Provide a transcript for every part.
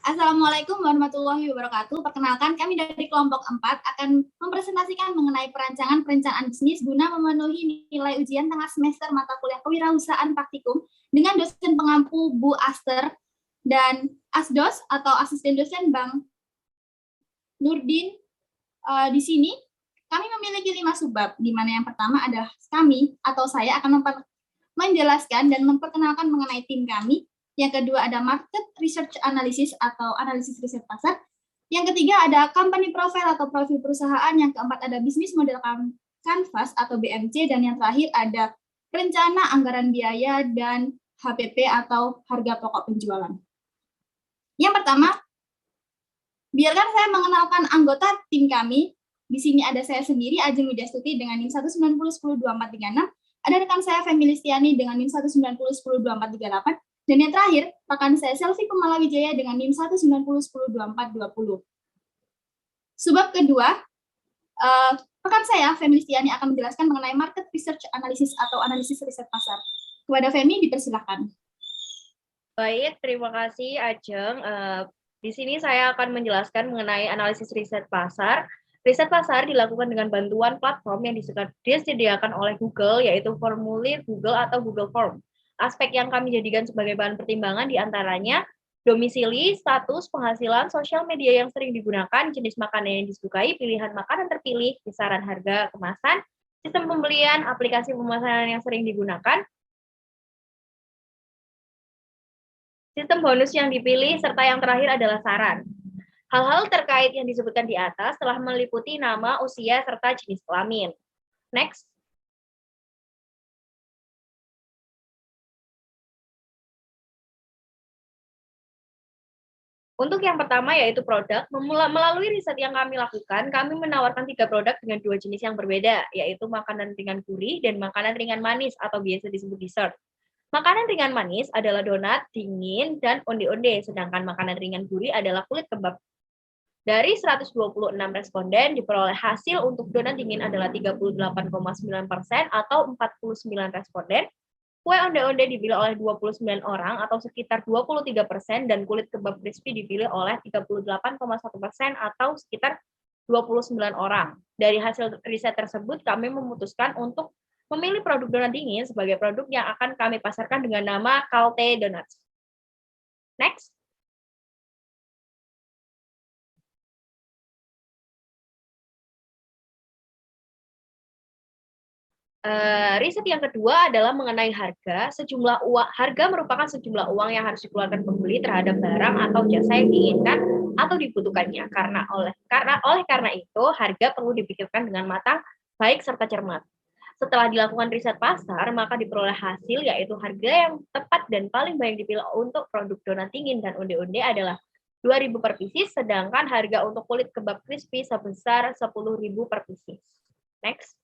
Assalamualaikum warahmatullahi wabarakatuh. Perkenalkan, kami dari kelompok 4 akan mempresentasikan mengenai perencanaan bisnis guna memenuhi nilai ujian tengah semester mata kuliah kewirausahaan praktikum dengan dosen pengampu Bu Aster dan Asdos atau asisten dosen Bang Nurdin. Di sini kami memiliki 5 subbab, di mana yang pertama adalah kami atau saya akan menjelaskan dan memperkenalkan mengenai tim kami. Yang kedua ada market research analysis atau analisis riset pasar. Yang ketiga ada company profile atau profil perusahaan. Yang keempat ada business model canvas atau BMC. Dan yang terakhir ada rencana anggaran biaya dan HPP atau harga pokok penjualan. Yang pertama, biarkan saya mengenalkan anggota tim kami. Di sini ada saya sendiri, Ajeng Widyastuti dengan NIM 190102436. Ada rekan saya Femi Listiani dengan NIM 190102438. Dan yang terakhir, rekan saya Selvi Kumala Wijaya dengan NIM 190102420. Subbab kedua, rekan saya Femi Listiani akan menjelaskan mengenai market research analysis atau analisis riset pasar. Kepada Femi, dipersilakan. Baik, terima kasih Ajeng. Di sini saya akan menjelaskan mengenai analisis riset pasar. Riset pasar dilakukan dengan bantuan platform yang disediakan oleh Google, yaitu formulir Google atau Google Form. Aspek yang kami jadikan sebagai bahan pertimbangan diantaranya domisili, status, penghasilan, sosial media yang sering digunakan, jenis makanan yang disukai, pilihan makanan terpilih, kisaran harga kemasan, sistem pembelian, aplikasi pemesanan yang sering digunakan, sistem bonus yang dipilih, serta yang terakhir adalah saran. Hal-hal terkait yang disebutkan di atas telah meliputi nama, usia, serta jenis kelamin. Next. Untuk yang pertama yaitu produk, melalui riset yang kami lakukan, kami menawarkan 3 produk dengan 2 jenis yang berbeda, yaitu makanan ringan gurih dan makanan ringan manis atau biasa disebut dessert. Makanan ringan manis adalah donat, dingin, dan onde-onde, sedangkan makanan ringan gurih adalah kulit kebab. Dari 126 responden, diperoleh hasil untuk donat dingin adalah 38,9% atau 49 responden. Kue onde-onde dipilih oleh 29 orang atau sekitar 23% dan kulit kebab crispy dipilih oleh 38,1% atau sekitar 29 orang. Dari hasil riset tersebut, kami memutuskan untuk memilih produk donat dingin sebagai produk yang akan kami pasarkan dengan nama Kalte Donuts. Next. Riset yang kedua adalah mengenai harga. Harga merupakan sejumlah uang yang harus dikeluarkan pembeli terhadap barang atau jasa yang diinginkan atau dibutuhkannya. Karena itu, harga perlu dipikirkan dengan matang, baik serta cermat. Setelah dilakukan riset pasar, maka diperoleh hasil yaitu harga yang tepat dan paling banyak dipilih untuk produk donat dingin dan onde-onde adalah 2.000 per pieces, sedangkan harga untuk kulit kebab crispy sebesar 10.000 per pieces. Next.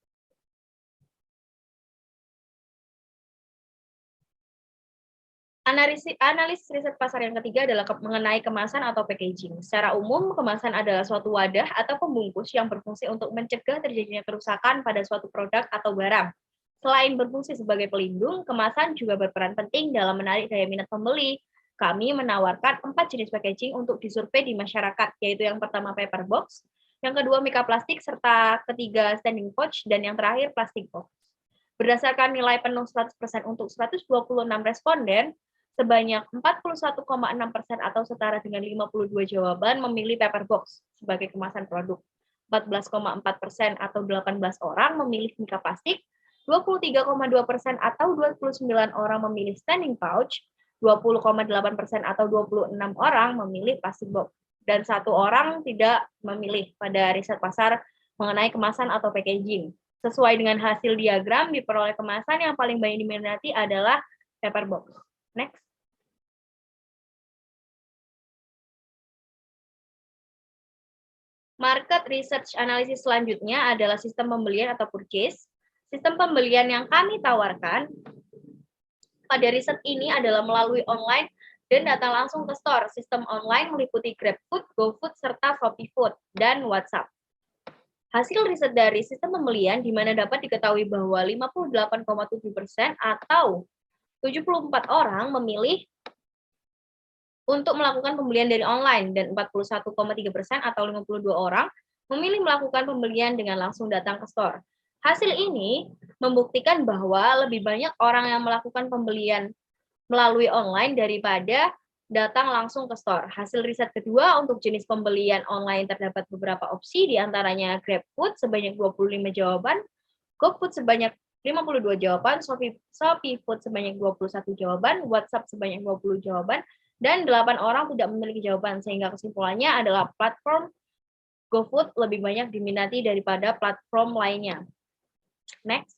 Analisis riset pasar yang ketiga adalah mengenai kemasan atau packaging. Secara umum, kemasan adalah suatu wadah atau pembungkus yang berfungsi untuk mencegah terjadinya kerusakan pada suatu produk atau barang. Selain berfungsi sebagai pelindung, kemasan juga berperan penting dalam menarik daya minat pembeli. Kami menawarkan 4 jenis packaging untuk disurvei di masyarakat, yaitu yang pertama paper box, yang kedua mika plastik, serta ketiga standing pouch, dan yang terakhir plastik box. Berdasarkan nilai penuh 100% untuk 126 responden, sebanyak 41,6% atau setara dengan 52 jawaban memilih paper box sebagai kemasan produk. 14,4% atau 18 orang memilih mika plastik, 23,2% atau 29 orang memilih standing pouch, 20,8% atau 26 orang memilih plastik box, dan 1 orang tidak memilih pada riset pasar mengenai kemasan atau packaging. Sesuai dengan hasil diagram, diperoleh kemasan yang paling banyak diminati adalah paper box. Next. Market research analysis selanjutnya adalah sistem pembelian atau purchase. Sistem pembelian yang kami tawarkan pada riset ini adalah melalui online dan datang langsung ke store. Sistem online meliputi GrabFood, GoFood, serta ShopeeFood, dan WhatsApp. Hasil riset dari sistem pembelian di mana dapat diketahui bahwa 58,7% atau 74 orang memilih untuk melakukan pembelian dari online dan 41,3% atau 52 orang memilih melakukan pembelian dengan langsung datang ke store. Hasil ini membuktikan bahwa lebih banyak orang yang melakukan pembelian melalui online daripada datang langsung ke store. Hasil riset kedua, untuk jenis pembelian online terdapat beberapa opsi, diantaranya GrabFood sebanyak 25 jawaban, GoFood sebanyak 52 jawaban, Shopee Food sebanyak 21 jawaban, WhatsApp sebanyak 20 jawaban, dan 8 orang tidak memiliki jawaban, sehingga kesimpulannya adalah platform GoFood lebih banyak diminati daripada platform lainnya. Next.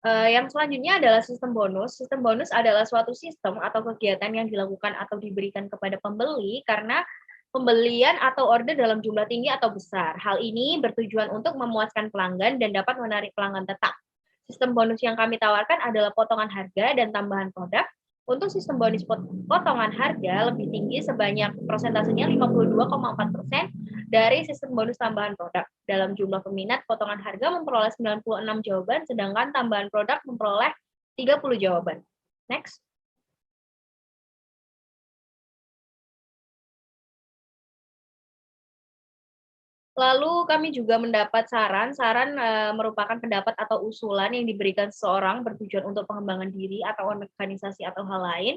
Yang selanjutnya adalah sistem bonus. Sistem bonus adalah suatu sistem atau kegiatan yang dilakukan atau diberikan kepada pembeli karena pembelian atau order dalam jumlah tinggi atau besar. Hal ini bertujuan untuk memuaskan pelanggan dan dapat menarik pelanggan tetap. Sistem bonus yang kami tawarkan adalah potongan harga dan tambahan produk. Untuk sistem bonus potongan harga lebih tinggi sebanyak persentasenya 52,4% dari sistem bonus tambahan produk. Dalam jumlah peminat, potongan harga memperoleh 96 jawaban, sedangkan tambahan produk memperoleh 30 jawaban. Next. Lalu kami juga mendapat saran merupakan pendapat atau usulan yang diberikan seseorang bertujuan untuk pengembangan diri atau organisasi atau hal lain.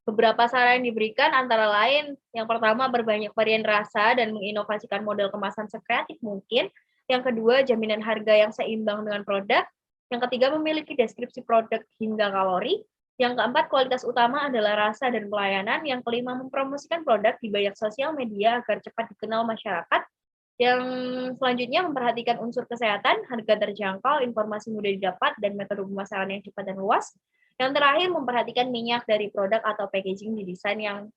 Beberapa saran yang diberikan antara lain, yang pertama berbanyak varian rasa dan menginovasikan model kemasan sekreatif mungkin. Yang kedua, jaminan harga yang seimbang dengan produk. Yang ketiga, memiliki deskripsi produk hingga kalori. Yang keempat, kualitas utama adalah rasa dan pelayanan. Yang kelima, mempromosikan produk di banyak sosial media agar cepat dikenal masyarakat. Yang selanjutnya memperhatikan unsur kesehatan, harga terjangkau, informasi mudah didapat, dan metode pemasaran yang cepat dan luas. Yang terakhir memperhatikan minyak dari produk atau packaging didesain yang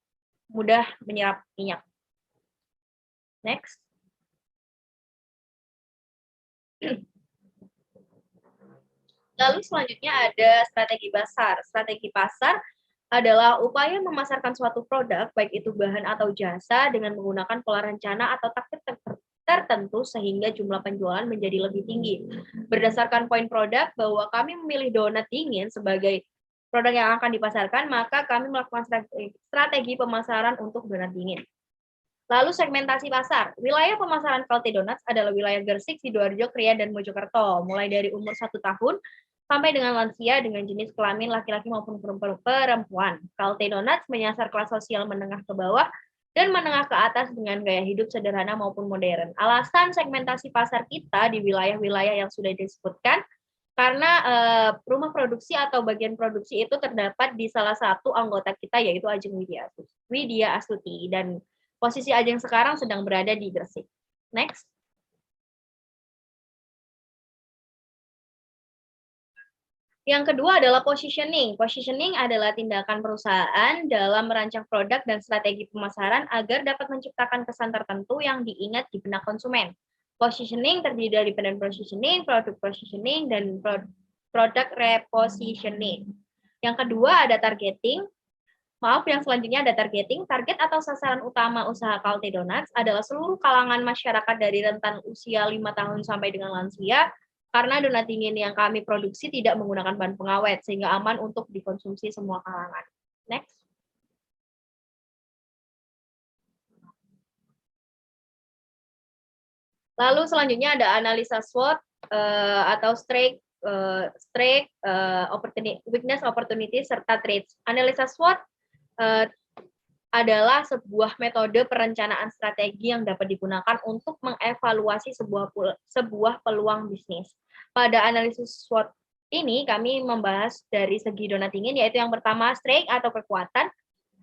mudah menyerap minyak. Next. Lalu selanjutnya ada strategi pasar. Strategi pasar adalah upaya memasarkan suatu produk, baik itu bahan atau jasa, dengan menggunakan pola rencana atau taktik tertentu sehingga jumlah penjualan menjadi lebih tinggi. Berdasarkan poin produk bahwa kami memilih donat dingin sebagai produk yang akan dipasarkan, maka kami melakukan strategi pemasaran untuk donat dingin. Lalu segmentasi pasar. Wilayah pemasaran Kalte Donuts adalah wilayah Gresik, Sidoarjo, Krian, dan Mojokerto, mulai dari umur 1 tahun sampai dengan lansia dengan jenis kelamin laki-laki maupun perempuan. Kalte Donuts menyasar kelas sosial menengah ke bawah dan menengah ke atas dengan gaya hidup sederhana maupun modern. Alasan segmentasi pasar kita di wilayah-wilayah yang sudah disebutkan, karena rumah produksi atau bagian produksi itu terdapat di salah satu anggota kita, yaitu Ajeng Widya Astuti, dan posisi Ajeng sekarang sedang berada di Gresik. Next. Yang kedua adalah positioning. Positioning adalah tindakan perusahaan dalam merancang produk dan strategi pemasaran agar dapat menciptakan kesan tertentu yang diingat di benak konsumen. Positioning terdiri dari brand positioning, product positioning, dan product repositioning. Yang kedua ada targeting. Yang selanjutnya ada targeting. Target atau sasaran utama usaha Kalte Donuts adalah seluruh kalangan masyarakat dari rentan usia 5 tahun sampai dengan lansia, karena donat dingin yang kami produksi tidak menggunakan bahan pengawet, sehingga aman untuk dikonsumsi semua kalangan. Next. Lalu selanjutnya ada analisa SWOT atau strength, weakness, opportunity, serta threats. Analisa SWOT adalah sebuah metode perencanaan strategi yang dapat digunakan untuk mengevaluasi sebuah peluang bisnis. Pada analisis SWOT ini, kami membahas dari segi donat dingin, yaitu yang pertama, strength atau kekuatan.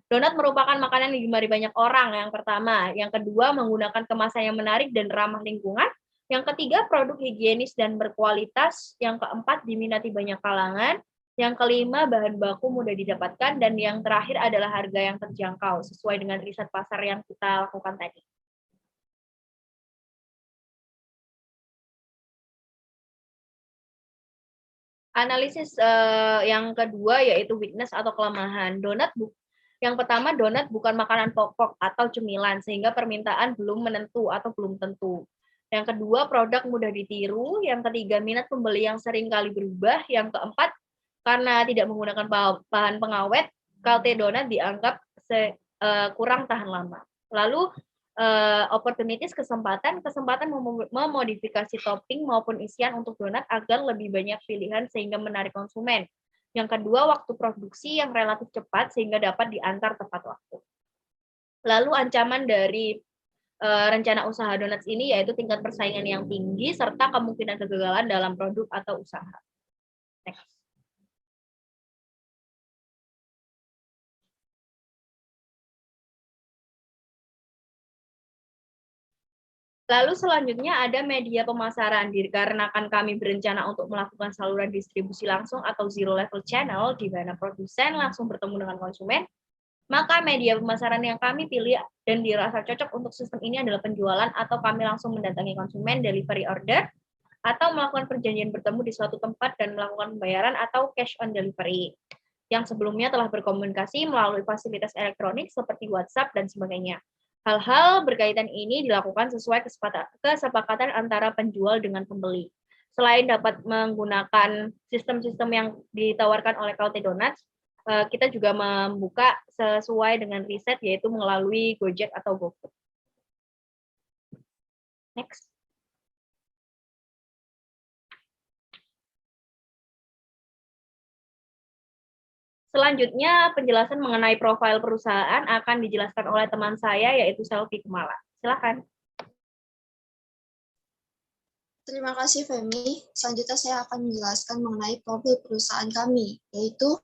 Donat merupakan makanan yang digemari banyak orang, yang pertama. Yang kedua, menggunakan kemasan yang menarik dan ramah lingkungan. Yang ketiga, produk higienis dan berkualitas. Yang keempat, diminati banyak kalangan. Yang kelima, bahan baku mudah didapatkan. Dan yang terakhir adalah harga yang terjangkau, sesuai dengan riset pasar yang kita lakukan tadi. Analisis yang kedua yaitu weakness atau kelemahan. Yang pertama, donat bukan makanan pokok atau cemilan, sehingga permintaan belum menentu atau belum tentu. Yang kedua, produk mudah ditiru. Yang ketiga, minat pembeli yang sering kali berubah. Yang keempat, Karena tidak menggunakan bahan pengawet, Kalte Donat dianggap kurang tahan lama. Lalu opportunities kesempatan memodifikasi topping maupun isian untuk donat agar lebih banyak pilihan sehingga menarik konsumen. Yang kedua, waktu produksi yang relatif cepat sehingga dapat diantar tepat waktu. Lalu ancaman dari rencana usaha donuts ini yaitu tingkat persaingan yang tinggi serta kemungkinan kegagalan dalam produk atau usaha. Next. Lalu selanjutnya ada media pemasaran. Dikarenakan kami berencana untuk melakukan saluran distribusi langsung atau zero level channel, di mana produsen langsung bertemu dengan konsumen, maka media pemasaran yang kami pilih dan dirasa cocok untuk sistem ini adalah penjualan atau kami langsung mendatangi konsumen, delivery order, atau melakukan perjanjian bertemu di suatu tempat dan melakukan pembayaran atau cash on delivery, yang sebelumnya telah berkomunikasi melalui fasilitas elektronik seperti WhatsApp dan sebagainya. Hal-hal berkaitan ini dilakukan sesuai kesepakatan antara penjual dengan pembeli. Selain dapat menggunakan sistem-sistem yang ditawarkan oleh Kalte Donuts, kita juga membuka sesuai dengan riset, yaitu melalui Gojek atau GoFood. Next. Selanjutnya, penjelasan mengenai profil perusahaan akan dijelaskan oleh teman saya, yaitu Selvi Kumala. Silakan. Terima kasih, Femi. Selanjutnya saya akan menjelaskan mengenai profil perusahaan kami, yaitu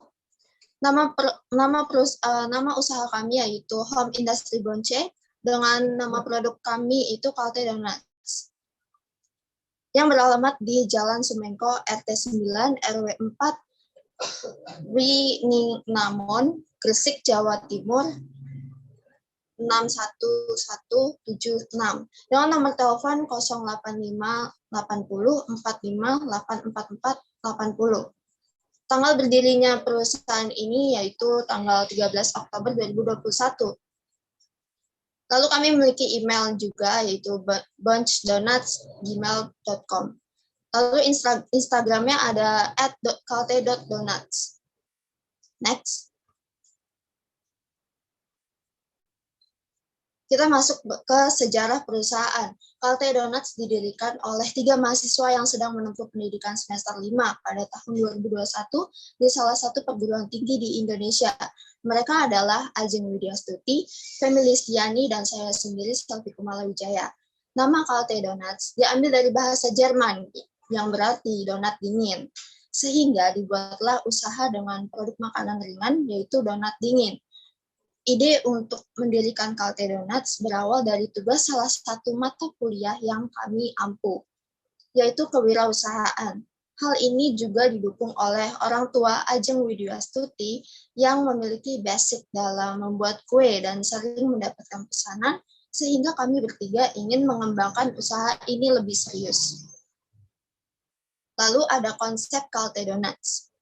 nama usaha kami yaitu Home Industry Bonce, dengan nama produk kami itu Kalte Donuts, yang beralamat di Jalan Sumengko, RT 9, RW 4, Winginamon, Gresik, Jawa Timur, 61176, dengan nomor telepon 085 80 45 844 80. Tanggal berdirinya perusahaan ini yaitu tanggal 13 Oktober 2021. Lalu kami memiliki email juga yaitu bunchdonuts@gmail.com. Lalu Instagramnya ada @kalte.donuts. Next. Kita masuk ke sejarah perusahaan. Kalte Donuts didirikan oleh 3 mahasiswa yang sedang menempuh pendidikan semester 5 pada tahun 2021 di salah satu perguruan tinggi di Indonesia. Mereka adalah Ajeng Widyastuti, Femi Listiani, dan saya sendiri, Selvi Kumala Wijaya. Nama Kalte Donuts diambil dari bahasa Jerman yang berarti donat dingin, sehingga dibuatlah usaha dengan produk makanan ringan yaitu donat dingin. Ide untuk mendirikan Kalte Donuts berawal dari tugas salah satu mata kuliah yang kami ampuh, yaitu kewirausahaan. Hal ini juga didukung oleh orang tua Ajeng Widyastuti yang memiliki basic dalam membuat kue dan sering mendapatkan pesanan, sehingga kami bertiga ingin mengembangkan usaha ini lebih serius. Lalu ada konsep Kalte Donuts.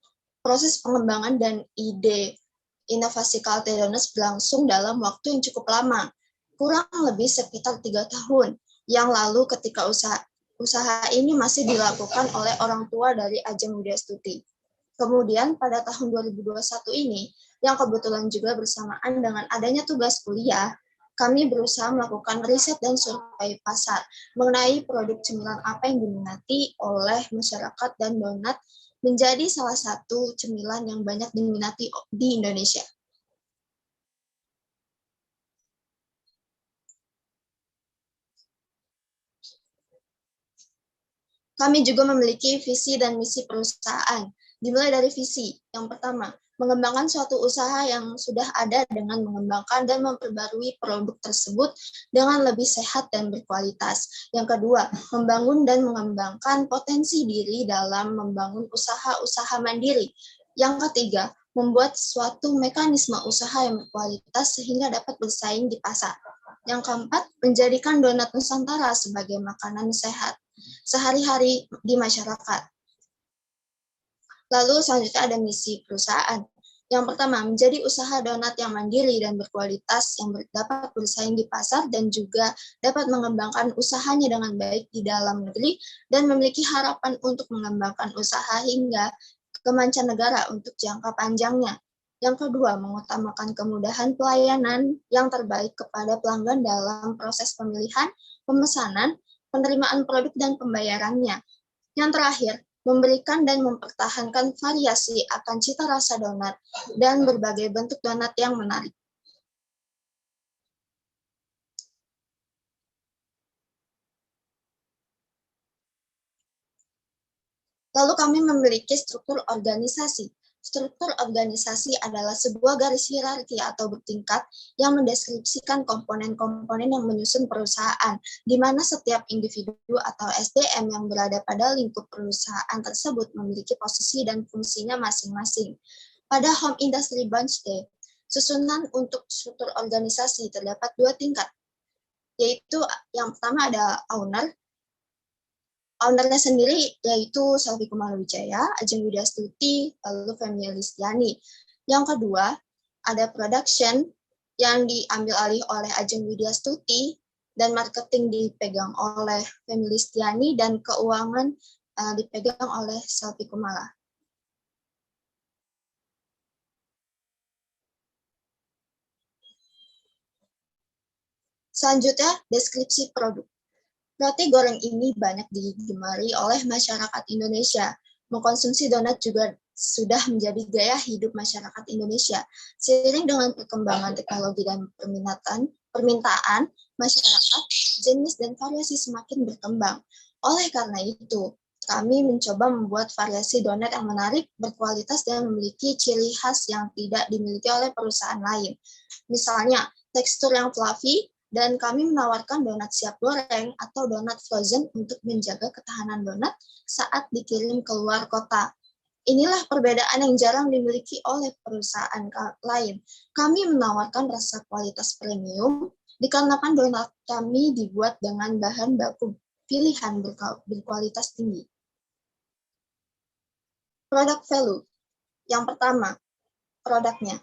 Proses pengembangan dan ide inovasi Kalte Donuts berlangsung dalam waktu yang cukup lama, kurang lebih sekitar 3 tahun yang lalu ketika usaha ini masih dilakukan oleh orang tua dari Ajeng Widyastuti. Kemudian pada tahun 2021 ini, yang kebetulan juga bersamaan dengan adanya tugas kuliah, kami berusaha melakukan riset dan survei pasar mengenai produk cemilan apa yang diminati oleh masyarakat, dan donat menjadi salah satu cemilan yang banyak diminati di Indonesia. Kami juga memiliki visi dan misi perusahaan. Dimulai dari visi. Yang pertama, mengembangkan suatu usaha yang sudah ada dengan mengembangkan dan memperbarui produk tersebut dengan lebih sehat dan berkualitas. Yang kedua, membangun dan mengembangkan potensi diri dalam membangun usaha-usaha mandiri. Yang ketiga, membuat suatu mekanisme usaha yang berkualitas sehingga dapat bersaing di pasar. Yang keempat, menjadikan donat Nusantara sebagai makanan sehat sehari-hari di masyarakat. Lalu selanjutnya ada misi perusahaan. Yang pertama, menjadi usaha donat yang mandiri dan berkualitas yang dapat bersaing di pasar dan juga dapat mengembangkan usahanya dengan baik di dalam negeri dan memiliki harapan untuk mengembangkan usaha hingga ke mancanegara untuk jangka panjangnya. Yang kedua, mengutamakan kemudahan pelayanan yang terbaik kepada pelanggan dalam proses pemilihan, pemesanan, penerimaan produk, dan pembayarannya. Yang terakhir, memberikan dan mempertahankan variasi akan cita rasa donat dan berbagai bentuk donat yang menarik. Lalu kami memiliki struktur organisasi. Struktur organisasi adalah sebuah garis hierarki atau bertingkat yang mendeskripsikan komponen-komponen yang menyusun perusahaan, di mana setiap individu atau SDM yang berada pada lingkup perusahaan tersebut memiliki posisi dan fungsinya masing-masing. Pada Home Industry Branch Day, susunan untuk struktur organisasi terdapat 2 tingkat, yaitu yang pertama ada owner. Ownernya sendiri yaitu Selvi Kumalawijaya, Ajeng Widya Stuti, lalu Femi Listiani. Yang kedua, ada production yang diambil alih oleh Ajeng Widya Stuti, dan marketing dipegang oleh Femi Listiani, dan keuangan dipegang oleh Selvi Kumala. Selanjutnya, deskripsi produk. Roti goreng ini banyak digemari oleh masyarakat Indonesia. Mengkonsumsi donat juga sudah menjadi gaya hidup masyarakat Indonesia. Seiring dengan perkembangan teknologi dan permintaan masyarakat, jenis dan variasi semakin berkembang. Oleh karena itu, kami mencoba membuat variasi donat yang menarik, berkualitas, dan memiliki ciri khas yang tidak dimiliki oleh perusahaan lain. Misalnya, tekstur yang fluffy, dan kami menawarkan donat siap goreng atau donat frozen untuk menjaga ketahanan donat saat dikirim keluar kota. Inilah perbedaan yang jarang dimiliki oleh perusahaan lain. Kami menawarkan rasa kualitas premium dikarenakan donat kami dibuat dengan bahan baku pilihan berkualitas tinggi. Product value. Yang pertama, produknya.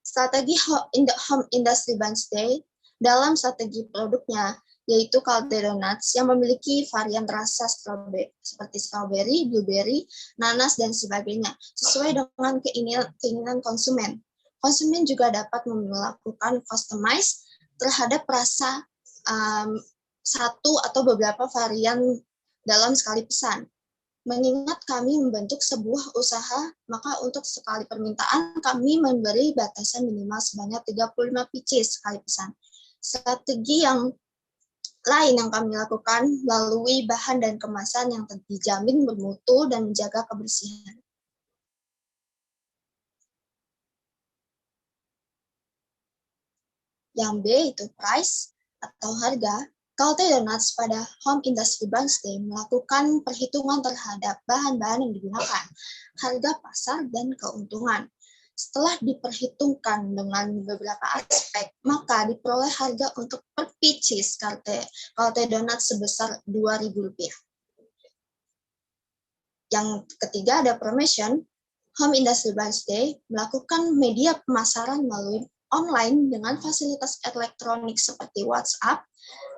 Strategi Home Industry Branch Day dalam strategi produknya, yaitu Calde Donuts yang memiliki varian rasa strawberry, seperti strawberry, blueberry, nanas, dan sebagainya, sesuai dengan keinginan konsumen. Konsumen juga dapat melakukan customize terhadap rasa satu atau beberapa varian dalam sekali pesan. Mengingat kami membentuk sebuah usaha, maka untuk sekali permintaan kami memberi batasan minimal sebanyak 35 pieces sekali pesan. Strategi yang lain yang kami lakukan melalui bahan dan kemasan yang dijamin bermutu dan menjaga kebersihan. Yang B itu price atau harga. Calde Donuts pada Home Industry Branch Day melakukan perhitungan terhadap bahan-bahan yang digunakan, harga pasar, dan keuntungan. Setelah diperhitungkan dengan beberapa aspek, maka diperoleh harga untuk per pieces Calde Donuts sebesar Rp2.000. Yang ketiga ada promotion. Home Industry Branch Day melakukan media pemasaran melalui online dengan fasilitas elektronik seperti WhatsApp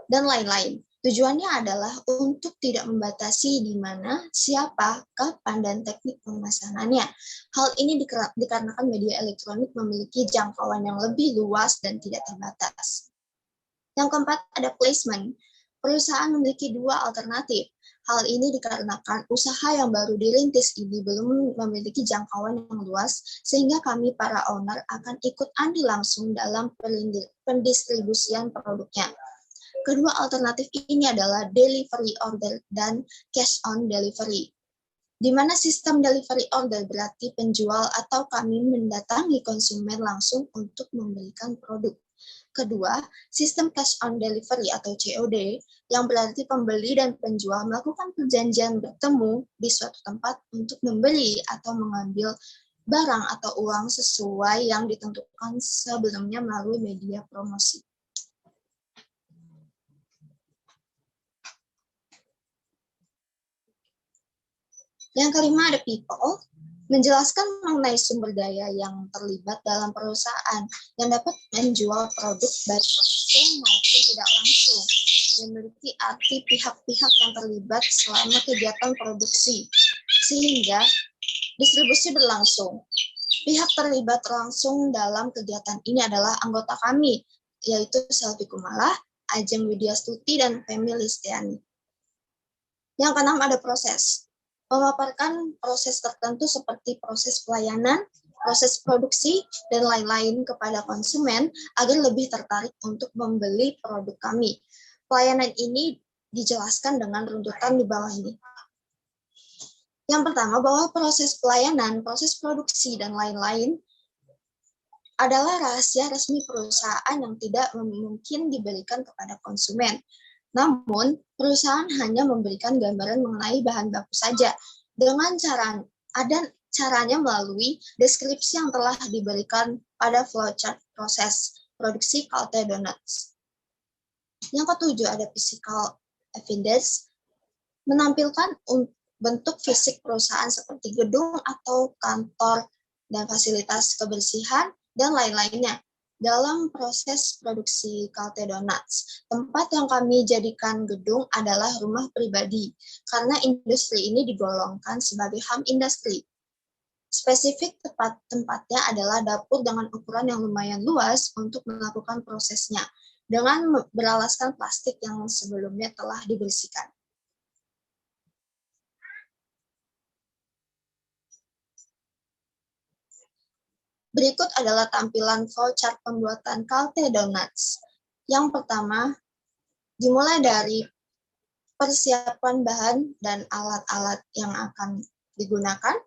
dan lain-lain. Tujuannya adalah untuk tidak membatasi di mana, siapa, kapan, dan teknik pemesanannya. Hal ini dikarenakan media elektronik memiliki jangkauan yang lebih luas dan tidak terbatas. Yang keempat ada placement. Perusahaan memiliki 2 alternatif. Hal ini dikarenakan usaha yang baru dirintis ini belum memiliki jangkauan yang luas, sehingga kami para owner akan ikut andil langsung dalam pendistribusian produknya. Kedua alternatif ini adalah delivery order dan cash on delivery. Di mana sistem delivery order berarti penjual atau kami mendatangi konsumen langsung untuk membelikan produk. Kedua, sistem cash on delivery atau COD yang berarti pembeli dan penjual melakukan perjanjian bertemu di suatu tempat untuk membeli atau mengambil barang atau uang sesuai yang ditentukan sebelumnya melalui media promosi. Yang kelima ada people, menjelaskan mengenai sumber daya yang terlibat dalam perusahaan yang dapat menjual produk baik langsung maupun tidak langsung, memiliki arti pihak-pihak yang terlibat selama kegiatan produksi, sehingga Distribusi berlangsung. Pihak terlibat langsung dalam kegiatan ini adalah anggota kami, yaitu Selvi Kumala, Ajeng Widyastuti, dan Femi Listiani. Yang keenam ada proses. Memaparkan proses tertentu seperti proses pelayanan, proses produksi, dan lain-lain kepada konsumen agar lebih tertarik untuk membeli produk kami. Pelayanan ini dijelaskan dengan runtutan di bawah ini. Yang pertama, bahwa proses pelayanan, proses produksi, dan lain-lain adalah rahasia resmi perusahaan yang tidak mungkin diberikan kepada konsumen. Namun, perusahaan hanya memberikan gambaran mengenai bahan baku saja dengan caranya melalui deskripsi yang telah diberikan pada flowchart proses produksi Calte Donuts. Yang ketujuh ada physical evidence, menampilkan bentuk fisik perusahaan seperti gedung atau kantor dan fasilitas kebersihan dan lain-lainnya. Dalam proses produksi Calte Donuts, tempat yang kami jadikan gedung adalah rumah pribadi, karena industri ini digolongkan sebagai home industry. Spesifik tempatnya adalah dapur dengan ukuran yang lumayan luas untuk melakukan prosesnya, dengan beralaskan plastik yang sebelumnya telah dibersihkan. Berikut adalah tampilan flowchart pembuatan Calte Donuts. Yang pertama, dimulai dari persiapan bahan dan alat-alat yang akan digunakan.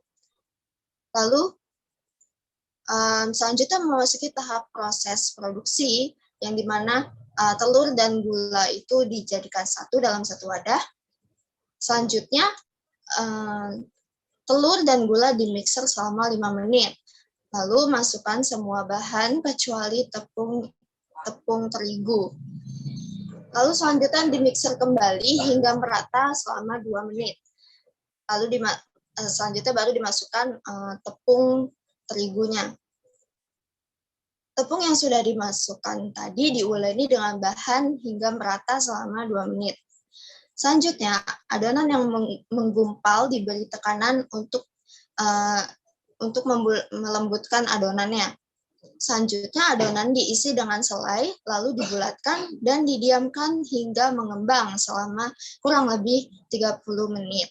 Lalu, selanjutnya memasuki tahap proses produksi, yang dimana telur dan gula itu dijadikan satu dalam satu wadah. Selanjutnya, telur dan gula dimixer selama 5 menit. Lalu masukkan semua bahan kecuali tepung terigu. Lalu selanjutnya dimixer kembali hingga merata selama 2 menit. Lalu selanjutnya baru dimasukkan tepung terigunya. Tepung yang sudah dimasukkan tadi diuleni dengan bahan hingga merata selama 2 menit. Selanjutnya, adonan yang menggumpal diberi tekanan untuk melembutkan adonannya. Selanjutnya, adonan diisi dengan selai, lalu dibulatkan dan didiamkan hingga mengembang selama kurang lebih 30 menit.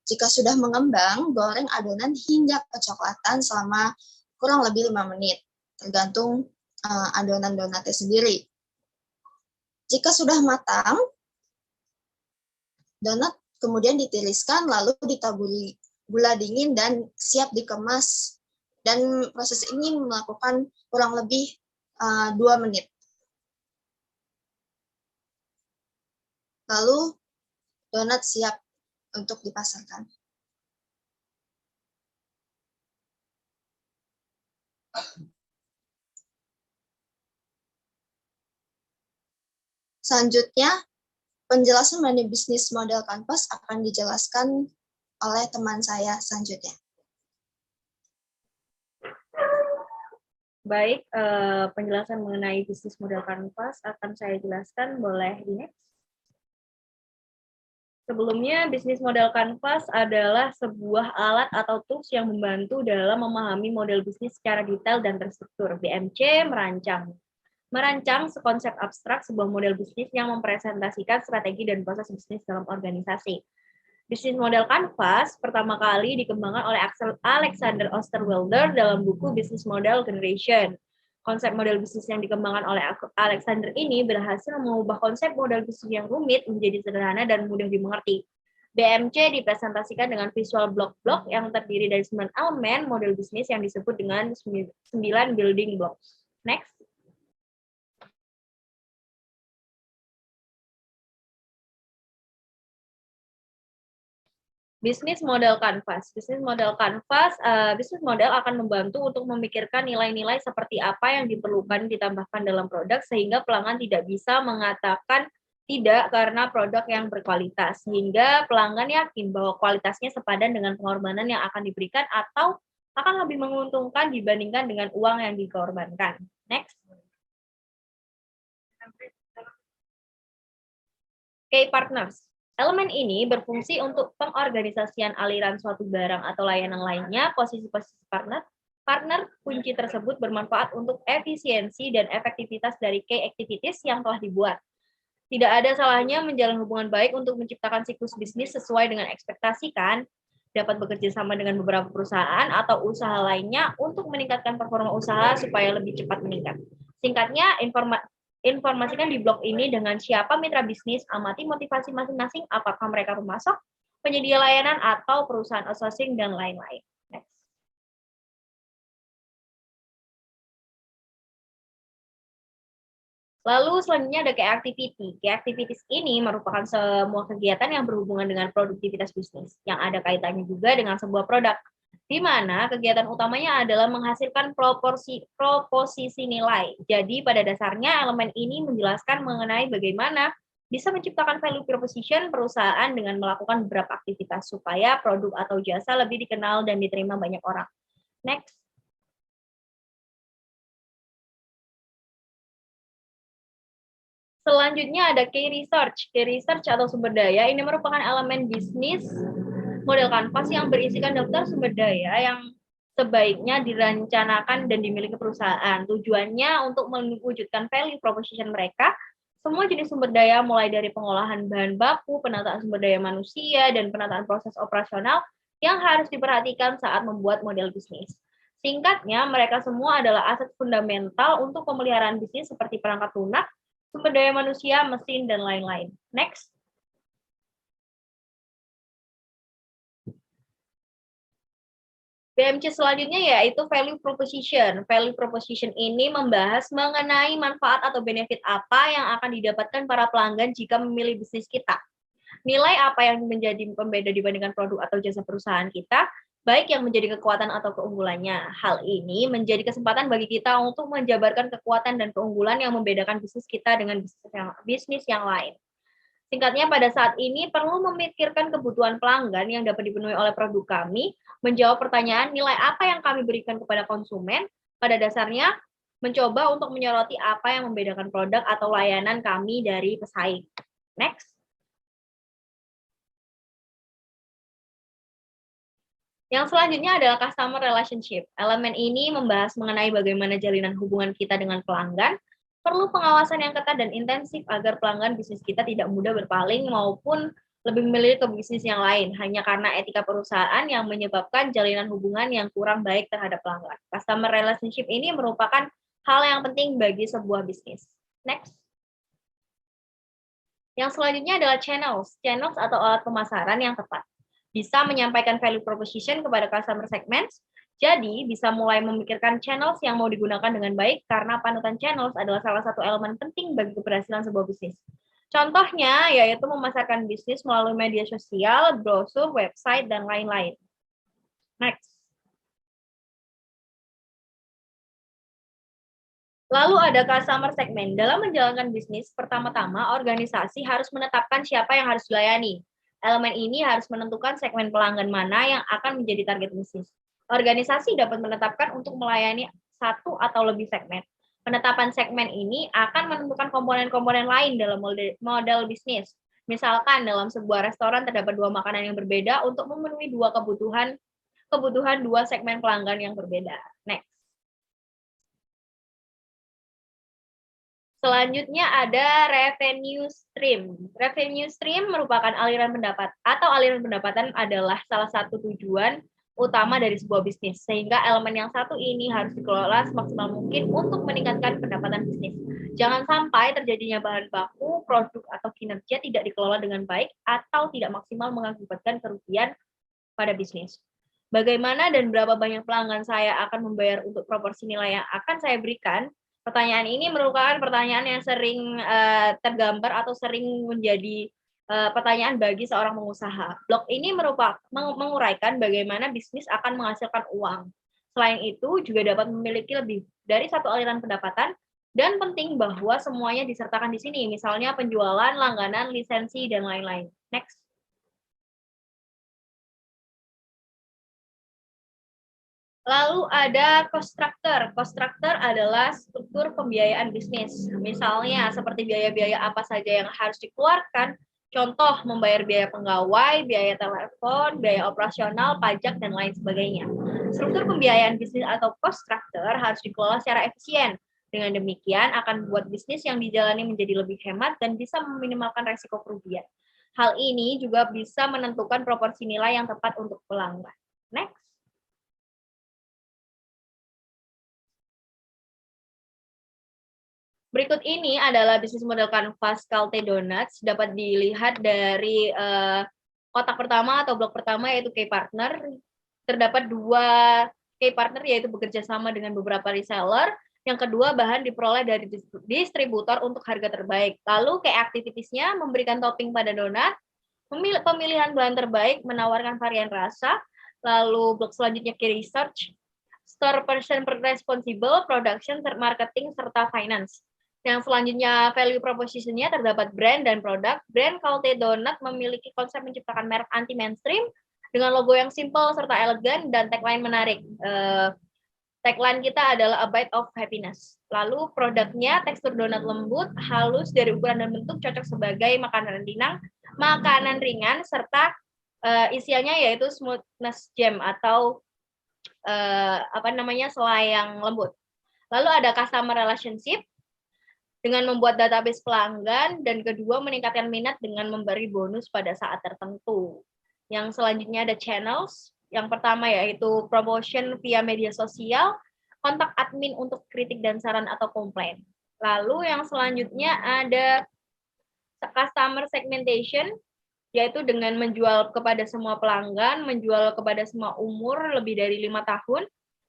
Jika sudah mengembang, goreng adonan hingga kecoklatan selama kurang lebih 5 menit, tergantung adonan donatnya sendiri. Jika sudah matang, donat kemudian ditiriskan lalu ditaburi gula dingin dan siap dikemas. Dan proses ini melakukan kurang lebih 2 menit. Lalu donat siap untuk dipasarkan. Selanjutnya, penjelasan mengenai bisnis model Canvas akan dijelaskan oleh teman saya selanjutnya. Baik, penjelasan mengenai bisnis model Canvas akan saya jelaskan, boleh di next. Sebelumnya, bisnis model Canvas adalah sebuah alat atau tools yang membantu dalam memahami model bisnis secara detail dan terstruktur. BMC merancang sekonsep abstrak sebuah model bisnis yang mempresentasikan strategi dan proses bisnis dalam organisasi. Bisnis model Canvas pertama kali dikembangkan oleh Alexander Osterwelder dalam buku Business Model Generation. Konsep model bisnis yang dikembangkan oleh Alexander ini berhasil mengubah konsep model bisnis yang rumit menjadi sederhana dan mudah dimengerti. BMC dipresentasikan dengan visual blok-blok yang terdiri dari 9 elemen model bisnis yang disebut dengan 9 building blocks. Next. Bisnis model Canvas. Bisnis model akan membantu untuk memikirkan nilai-nilai seperti apa yang diperlukan ditambahkan dalam produk sehingga pelanggan tidak bisa mengatakan tidak karena produk yang berkualitas, sehingga pelanggan yakin bahwa kualitasnya sepadan dengan pengorbanan yang akan diberikan atau akan lebih menguntungkan dibandingkan dengan uang yang dikorbankan. Next. Key partners. Elemen ini berfungsi untuk pengorganisasian aliran suatu barang atau layanan lainnya. Posisi-posisi partner kunci tersebut bermanfaat untuk efisiensi dan efektivitas dari key activities yang telah dibuat. Tidak ada salahnya menjalin hubungan baik untuk menciptakan siklus bisnis sesuai dengan ekspektasi, kan? Dapat bekerja sama dengan beberapa perusahaan atau usaha lainnya untuk meningkatkan performa usaha supaya lebih cepat meningkat. Singkatnya, informasikan di blog ini dengan siapa mitra bisnis, amati motivasi masing-masing, apakah mereka pemasok, penyedia layanan, atau perusahaan outsourcing, dan lain-lain. Next. Lalu selanjutnya ada key activity. Key activities ini merupakan semua kegiatan yang berhubungan dengan produktivitas bisnis, yang ada kaitannya juga dengan sebuah produk, di mana kegiatan utamanya adalah menghasilkan proposisi nilai. Jadi pada dasarnya elemen ini menjelaskan mengenai bagaimana bisa menciptakan value proposition perusahaan dengan melakukan beberapa aktivitas supaya produk atau jasa lebih dikenal dan diterima banyak orang. Next. Selanjutnya ada key research. Key research atau sumber daya ini merupakan elemen bisnis model kanvas yang berisikan daftar sumber daya yang sebaiknya direncanakan dan dimiliki perusahaan. Tujuannya untuk mewujudkan value proposition mereka. Semua jenis sumber daya mulai dari pengolahan bahan baku, penataan sumber daya manusia, dan penataan proses operasional yang harus diperhatikan saat membuat model bisnis. Singkatnya, mereka semua adalah aset fundamental untuk pemeliharaan bisnis seperti perangkat lunak, sumber daya manusia, mesin, dan lain-lain. Next. BMC selanjutnya yaitu value proposition. Value proposition ini membahas mengenai manfaat atau benefit apa yang akan didapatkan para pelanggan jika memilih bisnis kita. Nilai apa yang menjadi pembeda dibandingkan produk atau jasa perusahaan kita, baik yang menjadi kekuatan atau keunggulannya. Hal ini menjadi kesempatan bagi kita untuk menjabarkan kekuatan dan keunggulan yang membedakan bisnis kita dengan bisnis yang lain. Singkatnya, pada saat ini perlu memikirkan kebutuhan pelanggan yang dapat dipenuhi oleh produk kami, menjawab pertanyaan nilai apa yang kami berikan kepada konsumen, pada dasarnya mencoba untuk menyoroti apa yang membedakan produk atau layanan kami dari pesaing. Next. Yang selanjutnya adalah customer relationship. Elemen ini membahas mengenai bagaimana jalinan hubungan kita dengan pelanggan. Perlu pengawasan yang ketat dan intensif agar pelanggan bisnis kita tidak mudah berpaling maupun lebih memilih ke bisnis yang lain, hanya karena etika perusahaan yang menyebabkan jalinan hubungan yang kurang baik terhadap pelanggan. Customer relationship ini merupakan hal yang penting bagi sebuah bisnis. Next. Yang selanjutnya adalah channels. Channels atau alat pemasaran yang tepat. Bisa menyampaikan value proposition kepada customer segments, jadi bisa mulai memikirkan channels yang mau digunakan dengan baik karena panutan channels adalah salah satu elemen penting bagi keberhasilan sebuah bisnis. Contohnya yaitu memasarkan bisnis melalui media sosial, brosur, website, dan lain-lain. Next. Lalu ada customer segment. Dalam menjalankan bisnis, pertama-tama organisasi harus menetapkan siapa yang harus dilayani. Elemen ini harus menentukan segmen pelanggan mana yang akan menjadi target bisnis. Organisasi dapat menetapkan untuk melayani satu atau lebih segmen. Penetapan segmen ini akan menentukan komponen-komponen lain dalam model bisnis. Misalkan dalam sebuah restoran terdapat dua makanan yang berbeda untuk memenuhi dua kebutuhan dua segmen pelanggan yang berbeda. Next. Selanjutnya ada revenue stream. Revenue stream merupakan aliran pendapat atau aliran pendapatan adalah salah satu tujuan utama dari sebuah bisnis. Sehingga elemen yang satu ini harus dikelola semaksimal mungkin untuk meningkatkan pendapatan bisnis. Jangan sampai terjadinya bahan baku, produk, atau kinerja tidak dikelola dengan baik atau tidak maksimal mengakibatkan kerugian pada bisnis. Bagaimana dan berapa banyak pelanggan saya akan membayar untuk proporsi nilai yang akan saya berikan? Pertanyaan ini merupakan pertanyaan yang sering tergambar atau sering menjadi pertanyaan bagi seorang pengusaha. Blog ini menguraikan bagaimana bisnis akan menghasilkan uang. Selain itu, juga dapat memiliki lebih dari satu aliran pendapatan, dan penting bahwa semuanya disertakan di sini, misalnya penjualan, langganan, lisensi, dan lain-lain. Next. Lalu ada cost structure. Cost structure adalah struktur pembiayaan bisnis. Misalnya seperti biaya-biaya apa saja yang harus dikeluarkan. Contoh, membayar biaya pegawai, biaya telepon, biaya operasional, pajak, dan lain sebagainya. Struktur pembiayaan bisnis atau cost structure harus dikelola secara efisien. Dengan demikian, akan membuat bisnis yang dijalani menjadi lebih hemat dan bisa meminimalkan resiko kerugian. Hal ini juga bisa menentukan proporsi nilai yang tepat untuk pelanggan. Next. Berikut ini adalah bisnis model kanvas Calte Donuts. Dapat dilihat dari kotak pertama atau blok pertama yaitu key partner. Terdapat 2 key partner yaitu bekerja sama dengan beberapa reseller. Yang kedua, bahan diperoleh dari distributor untuk harga terbaik. Lalu key activitiesnya memberikan topping pada donat, pemilihan bahan terbaik, menawarkan varian rasa. Lalu blok selanjutnya key research, store person responsible, production, marketing, serta finance. Yang selanjutnya value proposition-nya terdapat brand dan produk. Brand Calte Donut memiliki konsep menciptakan merek anti-mainstream dengan logo yang simple serta elegan dan tagline menarik. Tagline kita adalah a bite of happiness. Lalu produknya tekstur donat lembut, halus dari ukuran dan bentuk cocok sebagai makanan ringan serta isiannya yaitu smoothness jam atau selai yang lembut. Lalu ada customer relationship dengan membuat database pelanggan, dan kedua meningkatkan minat dengan memberi bonus pada saat tertentu. Yang selanjutnya ada channels. Yang pertama yaitu promotion via media sosial, kontak admin untuk kritik dan saran atau komplain. Lalu yang selanjutnya ada customer segmentation, yaitu dengan menjual kepada semua pelanggan, menjual kepada semua umur lebih dari 5 tahun,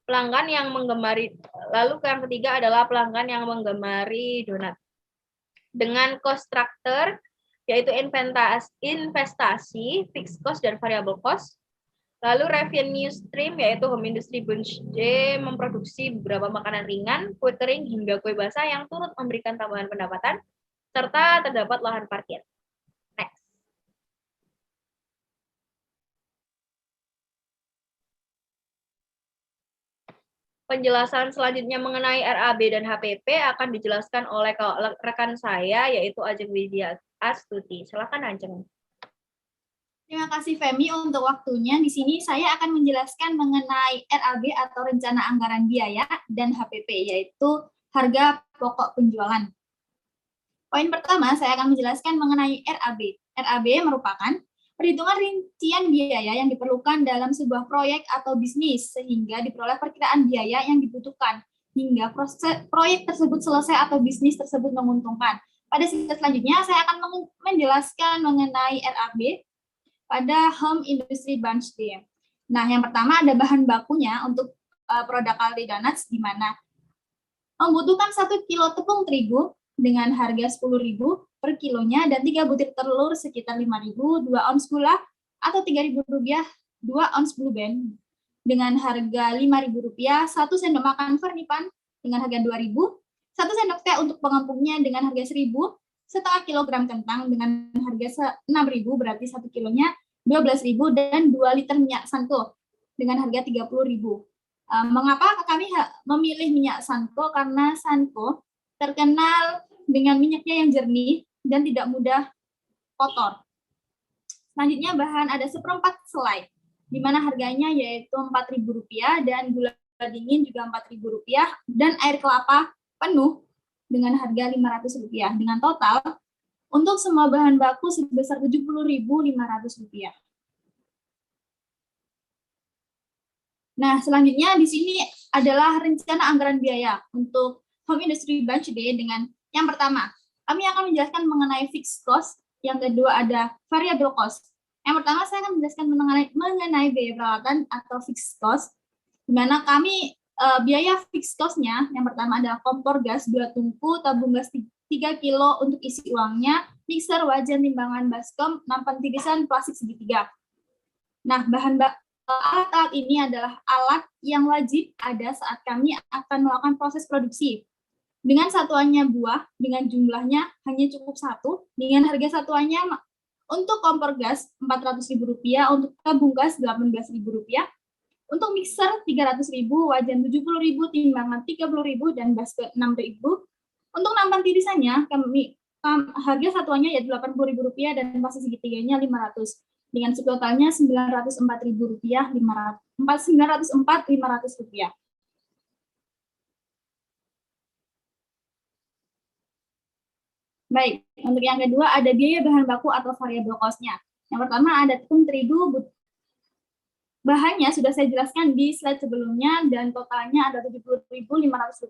pelanggan yang menggemari. Lalu yang ketiga adalah pelanggan yang menggemari donat. Dengan cost structure, yaitu investasi, fixed cost, dan variable cost. Lalu revenue stream, yaitu home industry bunch J, memproduksi beberapa makanan ringan, kue kering, hingga kue basah yang turut memberikan tambahan pendapatan, serta terdapat lahan parkir. Next. Penjelasan selanjutnya mengenai RAB dan HPP akan dijelaskan oleh rekan saya, yaitu Ajeng Widya Astuti. Silakan Ajeng. Terima kasih Femi untuk waktunya. Di sini saya akan menjelaskan mengenai RAB atau Rencana Anggaran Biaya dan HPP, yaitu harga pokok penjualan. Poin pertama, saya akan menjelaskan mengenai RAB. RAB merupakan perhitungan rincian biaya yang diperlukan dalam sebuah proyek atau bisnis, sehingga diperoleh perkiraan biaya yang dibutuhkan, hingga proyek tersebut selesai atau bisnis tersebut menguntungkan. Pada slide selanjutnya, saya akan menjelaskan mengenai RAB pada Home Industry Bunch D. Nah, yang pertama ada bahan bakunya untuk produk Calte Donuts, di mana membutuhkan 1 kilo tepung terigu dengan harga 10.000 per kilonya, dan 3 butir telur sekitar 5.000, 2 ons gula atau 3.000 rupiah, 2 ons blue band dengan harga 5.000 rupiah, 1 sendok makan vernipan dengan harga 2.000, 1 sendok teh untuk pengampungnya dengan harga 1.000, setengah kilogram kentang dengan harga 6.000, berarti 1 kilonya 12.000, dan 2 liter minyak santo dengan harga 30.000. Mengapa kami memilih minyak santo? Karena santo terkenal dengan minyaknya yang jernih dan tidak mudah kotor. Selanjutnya bahan ada 1/4 selai, di mana harganya yaitu Rp4.000 dan gula dingin juga Rp4.000, dan air kelapa penuh dengan harga Rp500, dengan total untuk semua bahan baku sebesar Rp70.500. Nah, selanjutnya di sini adalah rencana anggaran biaya untuk Home Industry Bunch D. Dengan yang pertama, kami akan menjelaskan mengenai fixed cost, yang kedua ada variable cost. Yang pertama saya akan menjelaskan mengenai biaya perawatan atau fixed cost, di mana kami biaya fixed cost-nya yang pertama adalah kompor gas 2 tungku, tabung gas 3 kilo untuk isi uangnya, mixer, wajan, timbangan baskom, nampan tirisan, plastik segitiga. Nah, alat-alat ini adalah alat yang wajib ada saat kami akan melakukan proses produksi. Dengan satuannya buah, dengan jumlahnya hanya cukup 1, dengan harga satuannya untuk kompor gas Rp400.000, untuk tabung gas Rp18.000, untuk mixer Rp300.000, wajan Rp70.000, timbangan Rp30.000, dan basket Rp6.000. Untuk nampan tirisannya, kami harga satuannya yaitu Rp80.000 dan pasti segitiganya 500. Dengan subtotalnya Rp904.500. Rp904.500. Baik, untuk yang kedua ada biaya bahan baku atau variable cost-nya. Yang pertama ada tepung terigu, bahannya sudah saya jelaskan di slide sebelumnya dan totalnya ada Rp70.500.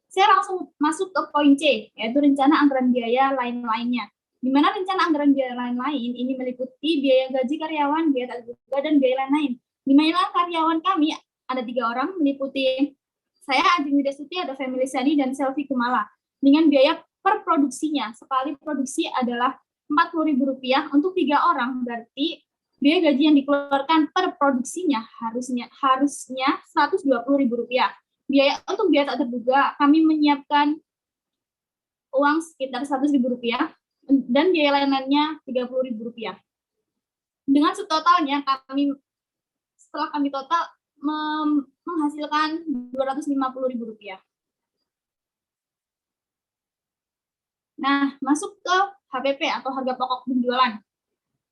Saya langsung masuk ke poin C, yaitu rencana anggaran biaya lain-lainnya. Di mana rencana anggaran biaya lain-lain ini meliputi biaya gaji karyawan, biaya tak terduga, dan biaya lain-lain. Di mana karyawan kami ada 3 orang, meliputi saya, Ajeng Widasuti, ada Family Sani, dan Selvi Kumala. Dengan biaya per produksinya, sekali produksi adalah Rp40.000 untuk 3 orang, berarti biaya gaji yang dikeluarkan per produksinya harusnya Rp120.000. Biaya untuk biaya tak terduga, kami menyiapkan uang sekitar Rp100.000 dan biaya lainnya Rp30.000. Dengan subtotalnya, setelah kami total menghasilkan Rp250.000. Nah, masuk ke HPP atau harga pokok penjualan.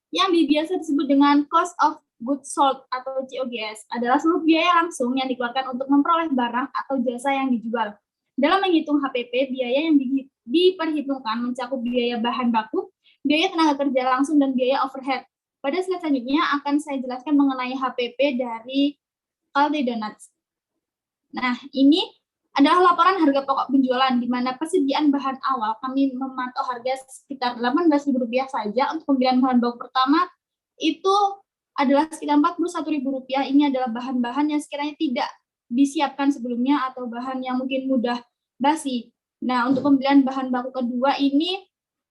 Yang biasa disebut dengan cost of goods sold atau COGS adalah seluruh biaya langsung yang dikeluarkan untuk memperoleh barang atau jasa yang dijual. Dalam menghitung HPP, biaya yang diperhitungkan mencakup biaya bahan baku, biaya tenaga kerja langsung, dan biaya overhead. Pada slide selanjutnya akan saya jelaskan mengenai HPP dari Kalte Donuts. Nah, ini adalah laporan harga pokok penjualan, di mana persediaan bahan awal kami memantau harga sekitar Rp18.000 saja. Untuk pembelian bahan baku pertama itu adalah sekitar Rp41.000. Ini adalah bahan-bahan yang sekiranya tidak disiapkan sebelumnya atau bahan yang mungkin mudah basi. Nah, untuk pembelian bahan baku kedua ini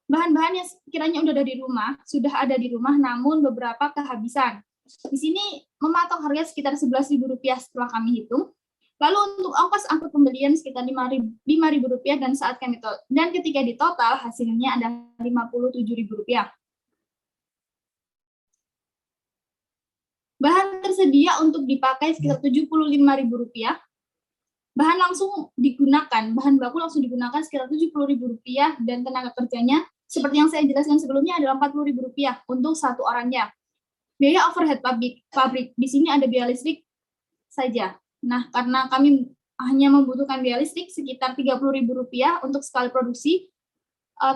bahan-bahan yang sekiranya sudah ada di rumah, namun beberapa kehabisan. Di sini mematok harga sekitar Rp11.000 setelah kami hitung. Lalu untuk ongkos angkut pembelian sekitar Rp5.000 dan ketika ditotal hasilnya ada Rp57.000. Bahan tersedia untuk dipakai sekitar Rp75.000. Bahan langsung digunakan, bahan baku langsung digunakan sekitar Rp70.000 dan tenaga kerjanya seperti yang saya jelaskan sebelumnya adalah Rp40.000 untuk 1 orangnya. Biaya overhead pabrik di sini ada biaya listrik saja. Nah, karena kami hanya membutuhkan biaya listrik sekitar Rp30.000 untuk sekali produksi,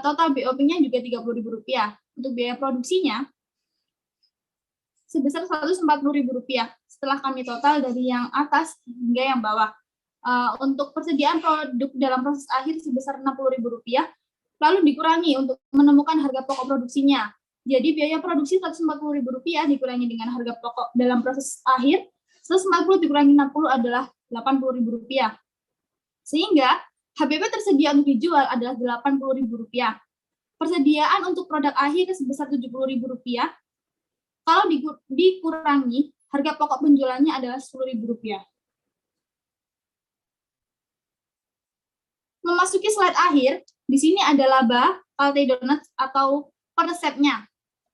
total BOP-nya juga Rp30.000. Untuk biaya produksinya sebesar Rp140.000 setelah kami total dari yang atas hingga yang bawah. Untuk persediaan produk dalam proses akhir sebesar Rp60.000, lalu dikurangi untuk menemukan harga pokok produksinya. Jadi biaya produksi Rp140.000 dikurangi dengan harga pokok dalam proses akhir, 140 dikurangi 60 adalah Rp80.000. Sehingga HPP tersedia untuk dijual adalah Rp80.000. Persediaan untuk produk akhir sebesar Rp70.000. Kalau dikurangi, harga pokok penjualannya adalah Rp10.000. Memasuki slide akhir, di sini ada laba Kalte Donuts atau per resepnya.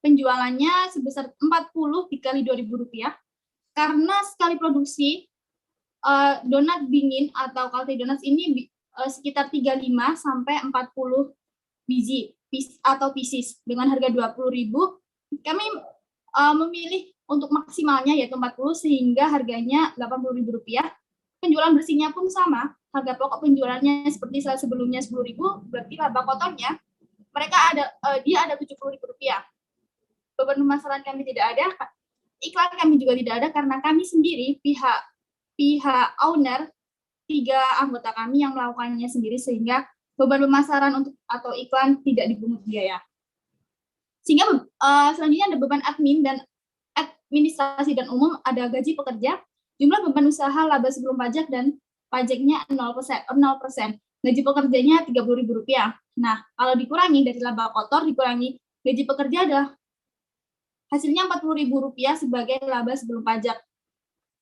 Penjualannya sebesar 40 dikali Rp2.000. Karena sekali produksi donat dingin atau Kalte Donuts ini sekitar 35 sampai 40 biji atau pieces dengan harga Rp20.000. Kami memilih untuk maksimalnya yaitu 40 sehingga harganya Rp80.000. Penjualan bersihnya pun sama, harga pokok penjualannya seperti sebelumnya Rp10.000, berarti laba kotornya dia ada Rp70.000. Beban pemasaran kami tidak ada. Iklan kami juga tidak ada karena kami sendiri pihak owner 3 anggota kami yang melakukannya sendiri sehingga beban pemasaran atau iklan tidak dipungut biaya. Sehingga selanjutnya ada beban admin dan administrasi dan umum, ada gaji pekerja, jumlah beban usaha laba sebelum pajak dan pajaknya 0%. Gaji pekerjanya Rp30.000. Nah, kalau dikurangi dari laba kotor dikurangi gaji pekerja adalah hasilnya Rp40.000 sebagai laba sebelum pajak.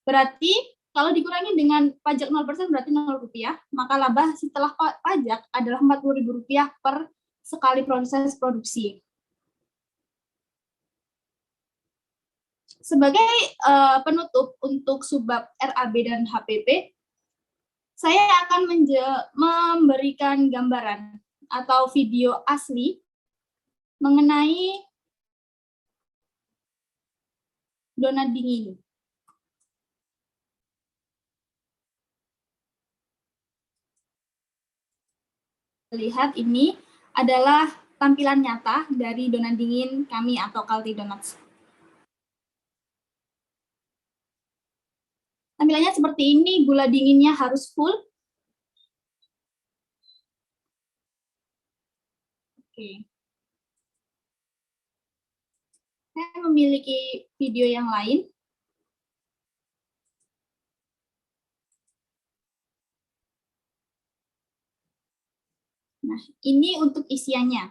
Berarti kalau dikurangi dengan pajak 0% berarti Rp0, maka laba setelah pajak adalah Rp40.000 per sekali proses produksi. Sebagai penutup untuk subbab RAB dan HPP, saya akan memberikan gambaran atau video asli mengenai donat dingin. Lihat, ini adalah tampilan nyata dari donat dingin kami atau Kalti Donuts. Tampilannya seperti ini, gula dinginnya harus full. Oke. Saya memiliki video yang lain. Nah, ini untuk isiannya.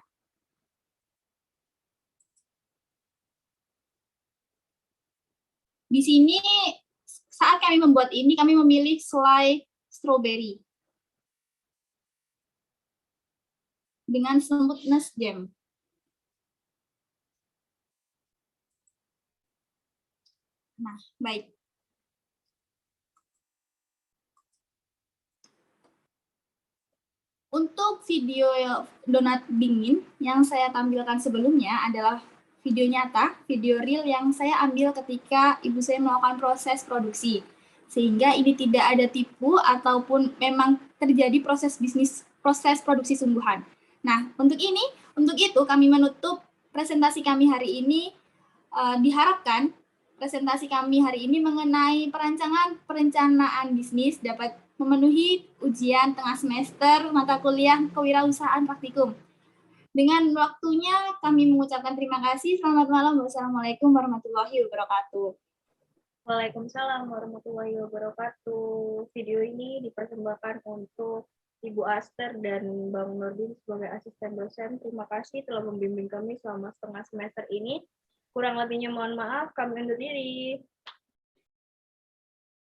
Di sini, saat kami membuat ini, kami memilih selai strawberry dengan smoothness jam. Nah, baik. Untuk video donat dingin yang saya tampilkan sebelumnya adalah video nyata, video real yang saya ambil ketika ibu saya melakukan proses produksi. Sehingga ini tidak ada tipu ataupun memang terjadi proses produksi sungguhan. Nah, untuk itu kami menutup presentasi kami hari ini. Diharapkan presentasi kami hari ini mengenai perencanaan bisnis dapat memenuhi ujian tengah semester mata kuliah kewirausahaan praktikum. Dengan waktunya kami mengucapkan terima kasih. Selamat malam. Wassalamualaikum warahmatullahi wabarakatuh. Waalaikumsalam warahmatullahi wabarakatuh. Video ini dipersembahkan untuk Ibu Aster dan Bang Nurdin sebagai asisten dosen. Terima kasih telah membimbing kami selama setengah semester ini. Kurang lebihnya mohon maaf, kami undur diri.